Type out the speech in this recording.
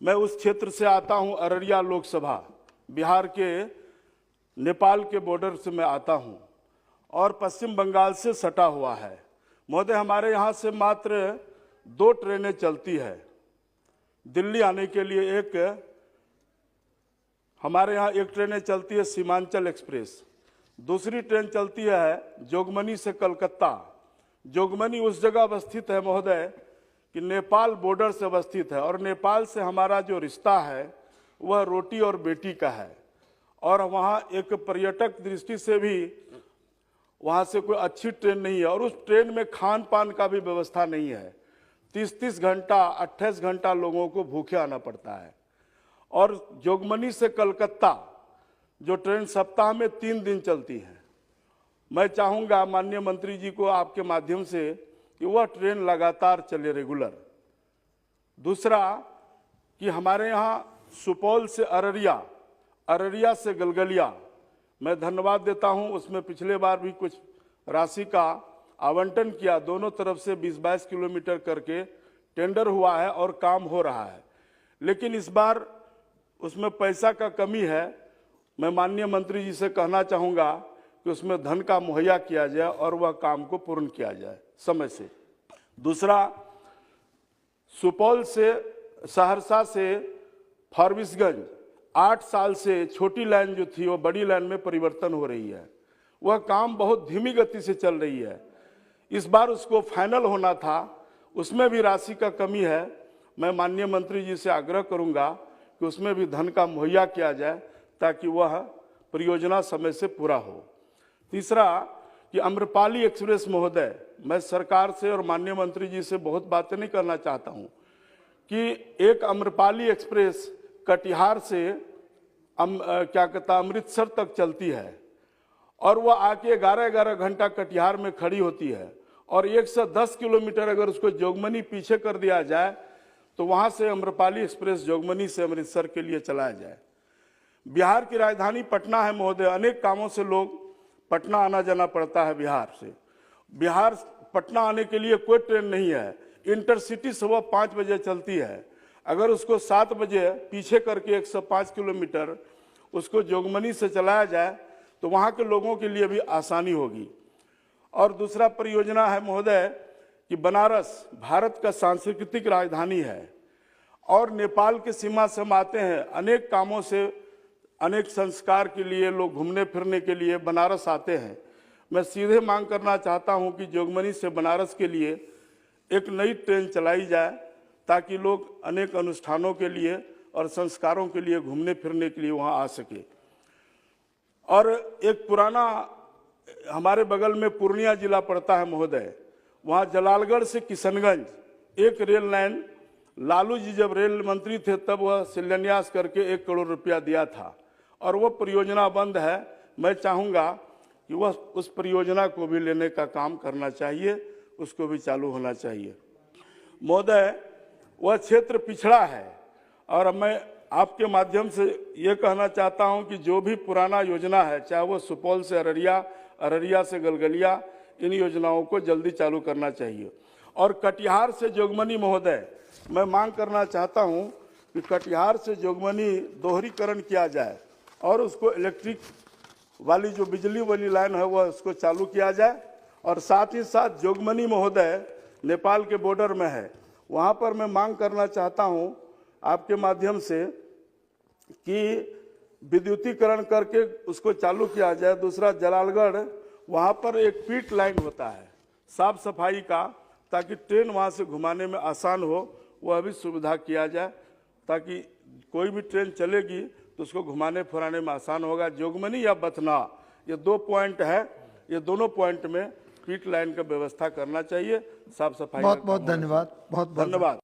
मैं उस क्षेत्र से आता हूं, अररिया लोकसभा, बिहार के नेपाल के बॉर्डर से मैं आता हूं और पश्चिम बंगाल से सटा हुआ है। महोदय, हमारे यहाँ से मात्र 2 ट्रेनें चलती है। दिल्ली आने के लिए हमारे यहाँ एक ट्रेनें चलती है सीमांचल एक्सप्रेस, दूसरी ट्रेन चलती है जोगबनी से कलकत्ता। जोगबनी उस जगह अवस्थित है महोदय कि नेपाल बॉर्डर से अवस्थित है और नेपाल से हमारा जो रिश्ता है वह रोटी और बेटी का है और वहाँ एक पर्यटक दृष्टि से भी वहाँ से कोई अच्छी ट्रेन नहीं है और उस ट्रेन में खान पान का भी व्यवस्था नहीं है। 30-30 घंटा 28 घंटा लोगों को भूखे आना पड़ता है। और जोगबनी से कलकत्ता जो ट्रेन सप्ताह में 3 दिन चलती है, मैं चाहूँगा माननीय मंत्री जी को आपके माध्यम से कि वह ट्रेन लगातार चले, रेगुलर। दूसरा कि हमारे यहाँ सुपौल से अररिया, अररिया से गलगलिया, मैं धन्यवाद देता हूं, उसमें पिछले बार भी कुछ राशि का आवंटन किया, दोनों तरफ से 20-22 किलोमीटर करके टेंडर हुआ है और काम हो रहा है, लेकिन इस बार उसमें पैसा का कमी है। मैं माननीय मंत्री जी से कहना चाहूँगा कि उसमें धन का मुहैया किया जाए और वह काम को पूर्ण किया जाए समय से। दूसरा, सुपौल से सहरसा से फारबिसगंज 8 साल से छोटी लाइन जो थी वो बड़ी लाइन में परिवर्तन हो रही है, वह काम बहुत धीमी गति से चल रही है। इस बार उसको फाइनल होना था, उसमें भी राशि का कमी है। मैं माननीय मंत्री जी से आग्रह करूंगा कि उसमें भी धन का मुहैया किया जाए ताकि वह परियोजना समय से पूरा हो। तीसरा कि अम्रपाली एक्सप्रेस महोदय, मैं सरकार से और माननीय मंत्री जी से बहुत बातें नहीं करना चाहता हूं कि एक अम्रपाली एक्सप्रेस कटिहार से अमृतसर तक चलती है और वह आके 11-11 घंटा कटिहार में खड़ी होती है और 110 किलोमीटर अगर उसको जोगबनी पीछे कर दिया जाए तो वहां से अम्रपाली एक्सप्रेस जोगबनी से अमृतसर के लिए चलाया जाए। बिहार की राजधानी पटना है महोदय, अनेक कामों से लोग पटना आना जाना पड़ता है बिहार से। बिहार पटना आने के लिए कोई ट्रेन नहीं है। इंटरसिटी सुबह 5 बजे चलती है, अगर उसको 7 बजे पीछे करके 105 किलोमीटर उसको जोगबनी से चलाया जाए तो वहाँ के लोगों के लिए भी आसानी होगी। और दूसरा परियोजना है महोदय कि बनारस भारत का सांस्कृतिक राजधानी है और नेपाल की सीमा से हम आते हैं, अनेक कामों से, अनेक संस्कार के लिए लोग घूमने फिरने के लिए बनारस आते हैं। मैं सीधे मांग करना चाहता हूं कि जोगबनी से बनारस के लिए एक नई ट्रेन चलाई जाए ताकि लोग अनेक अनुष्ठानों के लिए और संस्कारों के लिए घूमने फिरने के लिए वहां आ सके। और एक पुराना, हमारे बगल में पूर्णिया जिला पड़ता है महोदय, वहां जलालगढ़ से किशनगंज एक रेल लाइन, लालू जी जब रेल मंत्री थे तब वह शिलान्यास करके 1 करोड़ रुपया दिया था और वह परियोजना बंद है। मैं चाहूँगा कि वह उस परियोजना को भी लेने का काम करना चाहिए, उसको भी चालू होना चाहिए। महोदय, वह क्षेत्र पिछड़ा है और मैं आपके माध्यम से ये कहना चाहता हूं कि जो भी पुराना योजना है, चाहे वो सुपौल से अररिया, अररिया से गलगलिया, इन योजनाओं को जल्दी चालू करना चाहिए। और कटिहार से जोगबनी महोदय, मैं मांग करना चाहता हूं कि कटिहार से जोगबनी दोहरीकरण किया जाए और उसको इलेक्ट्रिक वाली जो बिजली वाली लाइन है वह उसको चालू किया जाए। और साथ ही साथ जोगबनी महोदय नेपाल के बॉर्डर में है, वहाँ पर मैं मांग करना चाहता हूँ आपके माध्यम से कि विद्युतीकरण करके उसको चालू किया जाए। दूसरा, जलालगढ़, वहाँ पर एक पीट लाइन होता है साफ सफाई का, ताकि ट्रेन वहाँ से घुमाने में आसान हो, वह भी सुविधा किया जाए ताकि कोई भी ट्रेन चलेगी तो उसको घुमाने फिराने में आसान होगा। जोगबनी या बथना, ये 2 पॉइंट है, ये दोनों पॉइंट में पीट लाइन का व्यवस्था करना चाहिए, साफ सफाई। बहुत बहुत धन्यवाद, बहुत धन्यवाद।